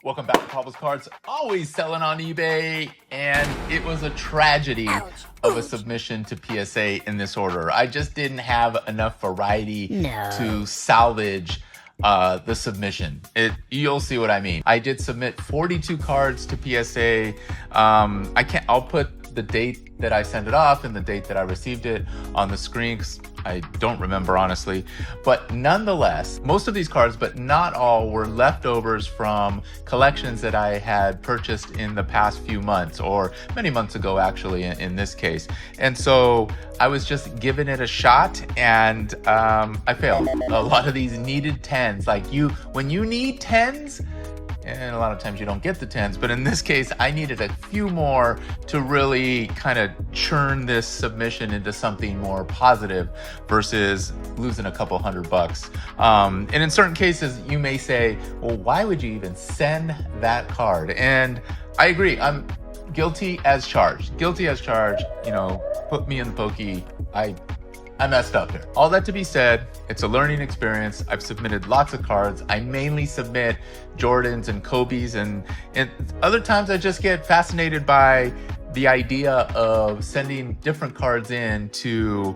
Welcome back to Paul's Cards, always selling on eBay, and it was a tragedy of a submission to PSA in this order. I just didn't have enough variety to salvage the submission. You'll see what I mean. I did submit 42 cards to PSA. I'll put the date that I sent it off and the date that I received it on the screen, 'cause I don't remember honestly. But nonetheless, most of these cards, but not all, were leftovers from collections that I had purchased in the past few months, or many months ago actually in this case. And so I was just giving it a shot, and I failed. A lot of these needed 10s. When you need 10s, and a lot of times you don't get the 10s, but in this case, I needed a few more to really kind of churn this submission into something more positive versus losing a couple $100. And in certain cases, you may say, well, why would you even send that card? And I agree, I'm guilty as charged. Guilty as charged, put me in the pokey. I messed up here. All that to be said, it's a learning experience. I've submitted lots of cards. I mainly submit Jordans and Kobe's, and other times I just get fascinated by the idea of sending different cards in to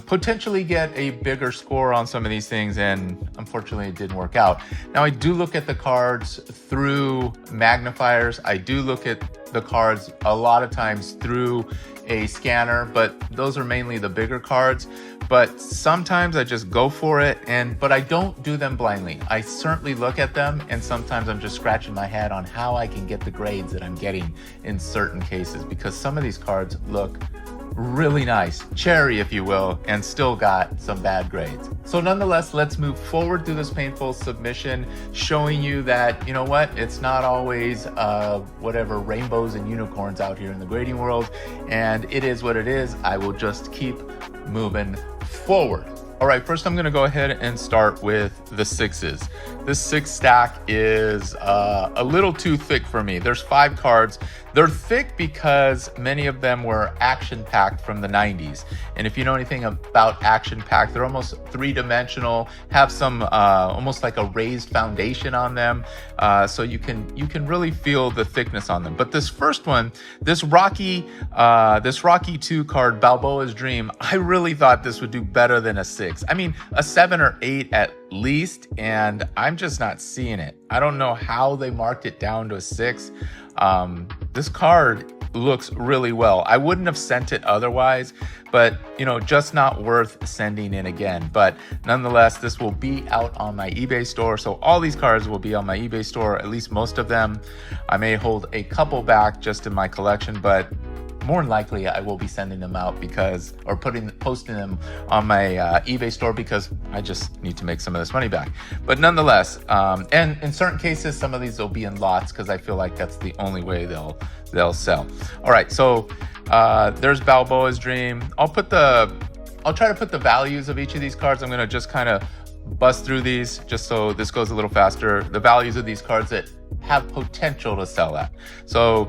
potentially get a bigger score on some of these things, and unfortunately it didn't work out. Now I do look at the cards through magnifiers. I do look at the cards a lot of times through a scanner, but those are mainly the bigger cards. But sometimes I just go for it, but I don't do them blindly. I certainly look at them, and sometimes I'm just scratching my head on how I can get the grades that I'm getting in certain cases, because some of these cards look really nice, cherry if you will, and still got some bad grades. So nonetheless, let's move forward through this painful submission, showing you that, you know what, it's not always whatever rainbows and unicorns out here in the grading world, and it is what it is. I will just keep moving forward. All right, first I'm gonna go ahead and start with the sixes. This six stack is a little too thick for me. There's 5 cards. They're thick because many of them were action-packed from the 90s. And if you know anything about action-packed, they're almost 3-dimensional, have some almost like a raised foundation on them. So you can really feel the thickness on them. But this first one, this Rocky 2 card, Balboa's Dream, I really thought this would do better than a 6. I mean, a 7 or 8 at least, and I'm just not seeing it. I don't know how they marked it down to a 6. This card looks really well. I wouldn't have sent it otherwise, but just not worth sending in again. But nonetheless, this will be out on my eBay store. So all these cards will be on my eBay store, at least most of them. I may hold a couple back just in my collection, but more than likely I will be sending them out posting them on my eBay store, because I just need to make some of this money back. But nonetheless, and in certain cases, some of these will be in lots, because I feel like that's the only way they'll sell. All right, so there's Balboa's Dream. I'll try to put the values of each of these cards. I'm gonna just kind of bust through these just so this goes a little faster. The values of these cards that have potential to sell at. So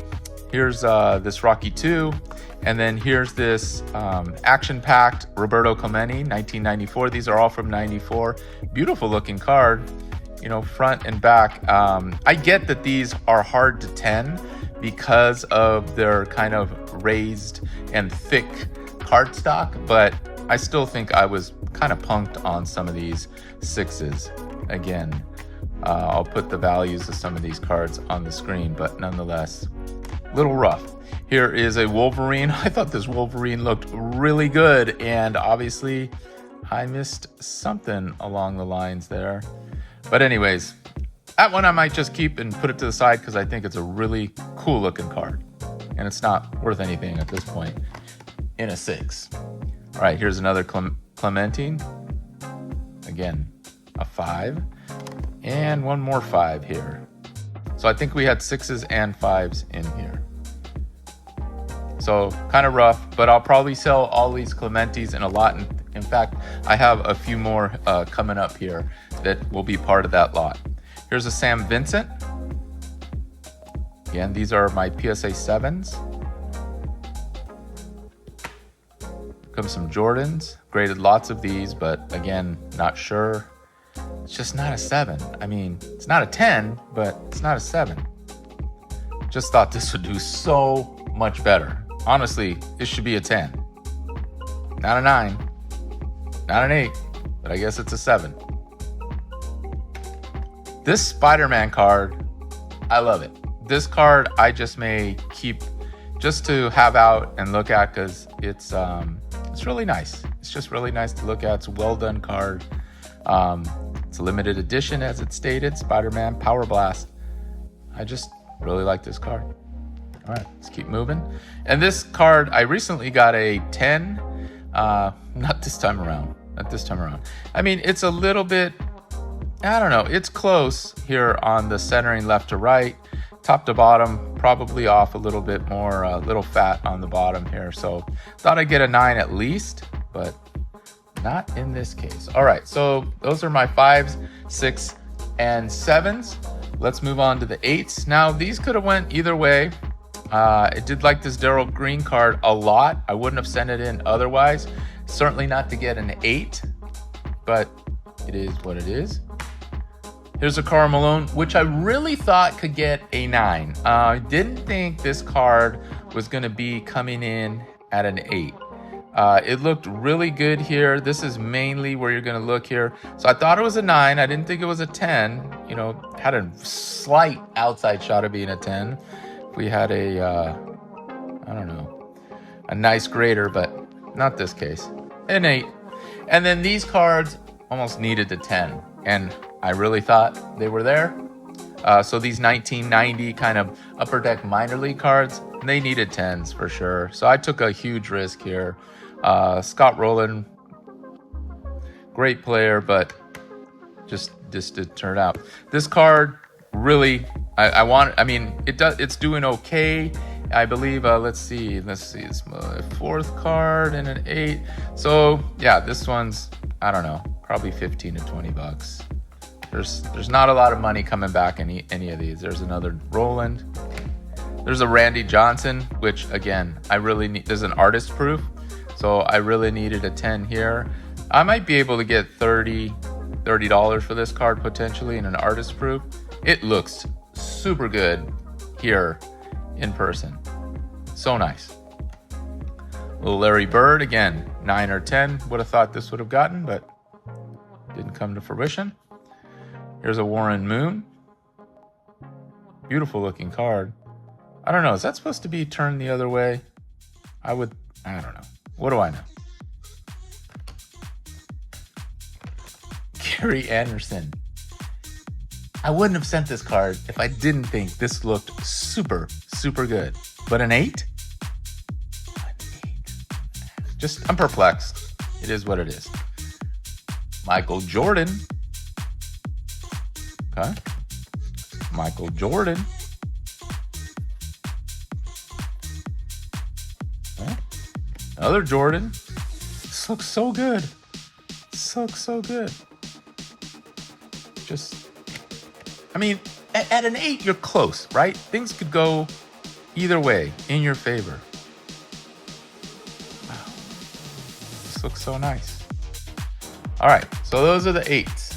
here's this Rocky 2, and then here's this action-packed Roberto Clemente, 1994. These are all from 94. Beautiful looking card, front and back. I get that these are hard to 10 because of their kind of raised and thick cardstock, but I still think I was kind of punked on some of these 6s. Again, I'll put the values of some of these cards on the screen, but nonetheless, little rough. Here is a Wolverine. I thought this Wolverine looked really good, and obviously I missed something along the lines there. But anyways, that one I might just keep and put it to the side, because I think it's a really cool looking card, and it's not worth anything at this point in a 6. All right, here's another Clementine. Again, a 5, and one more 5 here. So I think we had 6s and 5s in here. So kind of rough, but I'll probably sell all these Clementes in a lot. In fact, I have a few more coming up here that will be part of that lot. Here's a Sam Vincent. Again, these are my PSA 7s. Comes some Jordans. Graded lots of these, but again, not sure. it's just not a 7. I mean, it's not a 10, but it's not a 7. Just thought this would do so much better. Honestly, this should be a 10. Not a 9, not an 8, but I guess it's a 7. This Spider-Man card, I love it. This card I just may keep just to have out and look at because it's really nice. It's just really nice to look at. It's a well done card. It's a limited edition, as it stated, Spider-Man Power Blast. I just really like this card. All right, let's keep moving. And this card, I recently got a 10. Not this time around. I mean, it's a little bit, I don't know. It's close here on the centering left to right. Top to bottom, probably off a little bit more, a little fat on the bottom here. So thought I'd get a 9 at least, but not in this case. All right, so those are my 5s, 6, and 7s. Let's move on to the 8s. Now, these could have went either way. I did like this Daryl Green card a lot. I wouldn't have sent it in otherwise. Certainly not to get an 8, but it is what it is. Here's a Karl Malone, which I really thought could get a 9. I didn't think this card was going to be coming in at an 8. It looked really good here. This is mainly where you're going to look here. So I thought it was a 9. I didn't think it was a 10. You know, had a slight outside shot of being a 10. We had a, I don't know, a nice grader, but not this case. An 8. And then these cards almost needed the 10. And I really thought they were there. So these 1990 kind of upper deck minor league cards, they needed 10s for sure. So I took a huge risk here. Scott Rowland, great player, but just didn't turn out. This card really, I mean, it's doing okay. I believe, let's see, it's my 4th card and an 8. So yeah, this one's, I don't know, probably 15 to 20 bucks. There's not a lot of money coming back in any of these. There's another Roland. There's a Randy Johnson, which again, I really need, there's an artist proof. So I really needed a 10 here. I might be able to get $30 for this card potentially in an artist proof. It looks super good here in person. So nice. Little Larry Bird, again, 9 or 10. Would have thought this would have gotten, but didn't come to fruition. Here's a Warren Moon. Beautiful looking card. I don't know, is that supposed to be turned the other way? I don't know. What do I know? Gary Anderson. I wouldn't have sent this card if I didn't think this looked super, super good. But an 8? I'm perplexed. It is what it is. Michael Jordan. Okay. Michael Jordan. Okay. Another Jordan. This looks so good. This looks so good. I mean, at an 8, you're close, right? Things could go either way in your favor. Wow. This looks so nice. All right, so those are the 8s.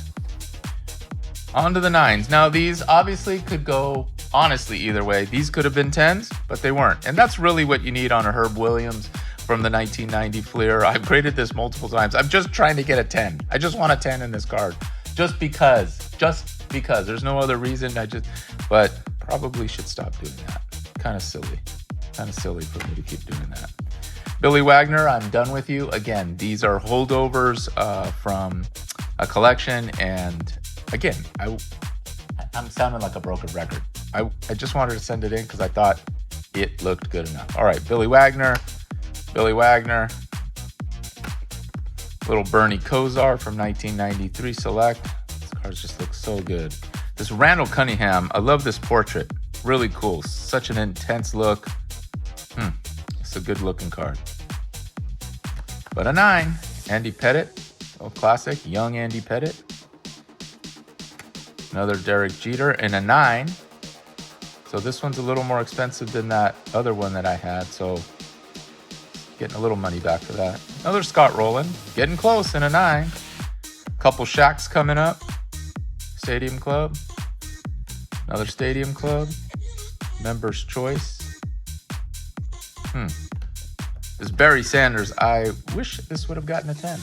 On to the 9s. Now, these obviously could go, honestly, either way. These could have been 10s, but they weren't. And that's really what you need on a Herb Williams from the 1990 Fleer. I've graded this multiple times. I'm just trying to get a 10. I just want a 10 in this card. Just because. There's no other reason. But probably should stop doing that. Kind of silly for me to keep doing that. Billy Wagner, I'm done with you. Again, these are holdovers from a collection. And again, I'm sounding like a broken record. I just wanted to send it in because I thought it looked good enough. All right, Billy Wagner. Little Bernie Kosar from 1993 Select. This card just looks so good. This Randall Cunningham, I love this portrait. Really cool. Such an intense look. It's a good looking card. But a 9, Andy Pettitte. Oh, classic, young Andy Pettitte. Another Derek Jeter, and a 9. So this one's a little more expensive than that other one that I had. So getting a little money back for that. Another Scott Rowland, getting close in a 9. Couple Shaqs coming up. Stadium Club. Another Stadium Club. Members Choice. This Barry Sanders, I wish this would have gotten a 10.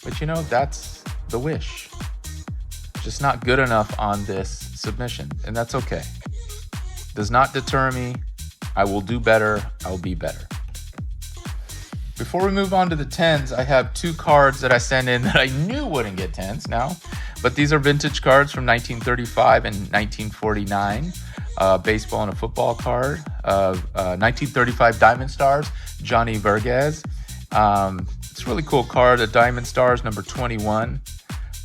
But you know, that's the wish. Just not good enough on this submission, and that's okay. Does not deter me. I will do better. I'll be better. Before we move on to the 10s, I have 2 cards that I sent in that I knew wouldn't get 10s now. But these are vintage cards from 1935 and 1949. Baseball and a football card. 1935 Diamond Stars, Johnny Vergez. It's a really cool card. A Diamond Stars, number 21.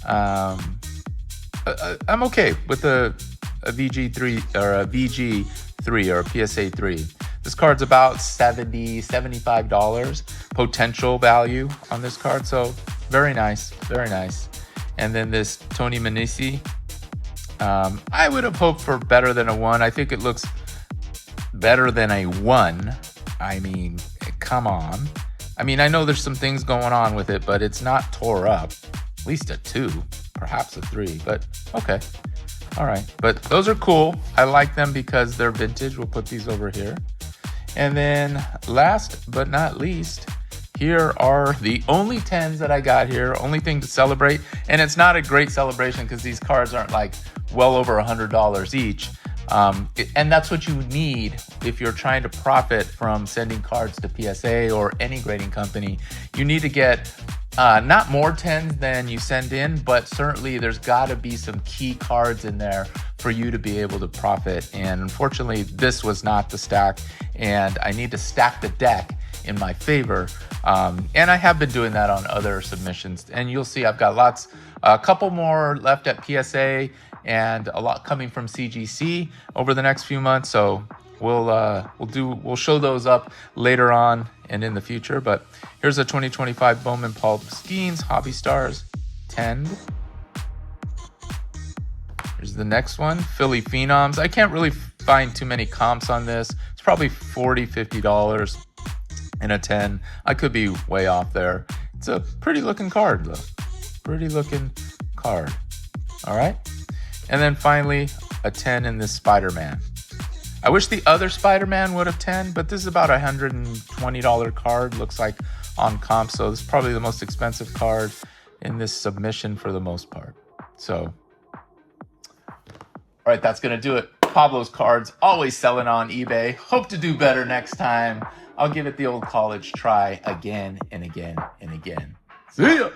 I'm okay with a VG3 or a VG3 or a PSA 3. This card's about $70, $75 potential value on this card. So very nice, very nice. And then this Tony Manisi. I would have hoped for better than a 1. I think it looks better than a 1. I mean, come on. I mean, I know there's some things going on with it, but it's not tore up. At least a 2, perhaps a 3, but okay. All right, but those are cool. I like them because they're vintage. We'll put these over here. And then last but not least, here are the only 10s that I got here. Only thing to celebrate. And it's not a great celebration because these cards aren't like well over $100 each. And that's what you need if you're trying to profit from sending cards to PSA or any grading company. You need to get not more 10s than you send in, but certainly there's got to be some key cards in there for you to be able to profit. And unfortunately, this was not the stack, and I need to stack the deck in my favor. And I have been doing that on other submissions. And you'll see I've got a couple more left at PSA and a lot coming from CGC over the next few months. So we'll show those up later on and in the future. But here's a 2025 Bowman Paul Skeens Hobby Stars 10. Here's the next one, Philly Phenoms. I can't really find too many comps on this. It's probably $40, $50 in a 10. I could be way off there. It's a pretty looking card though. Pretty looking card. All right. And then finally, a 10 in this Spider-Man. I wish the other Spider-Man would have 10, but this is about a $120 card, looks like, on comp. So this is probably the most expensive card in this submission for the most part. So, all right, that's going to do it. Pablo's Cards, always selling on eBay. Hope to do better next time. I'll give it the old college try again and again and again. See ya!